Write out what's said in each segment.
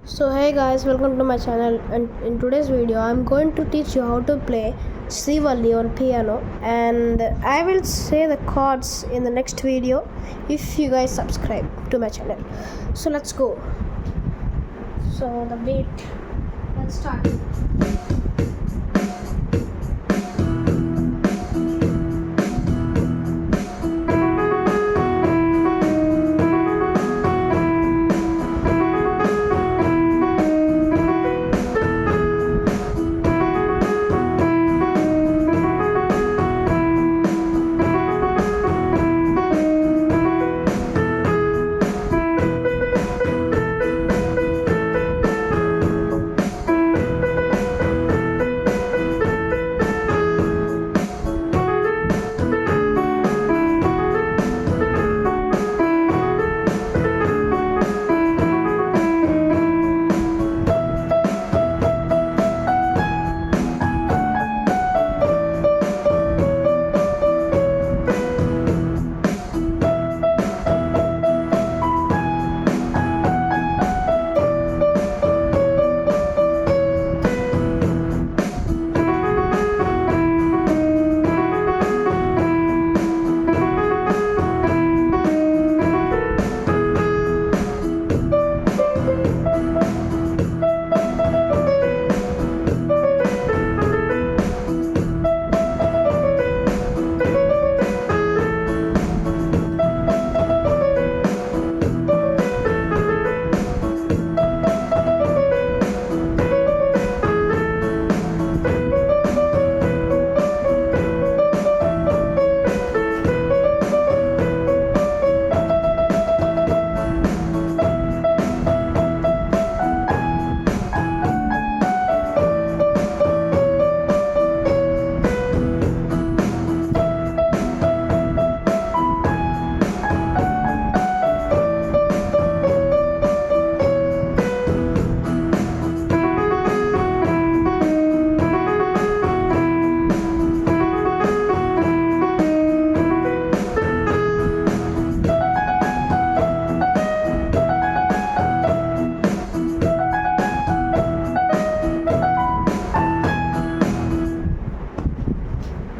So hey guys, welcome to my channel, and in today's video I'm going to teach you how to play Srivalli on piano, and I will say the chords in the next video if you guys subscribe to my channel. So let's go. So the beat, let's start.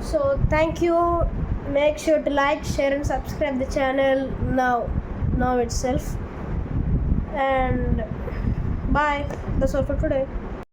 So thank you. Make sure to like, share, and subscribe the channel now itself. And bye. That's all for today.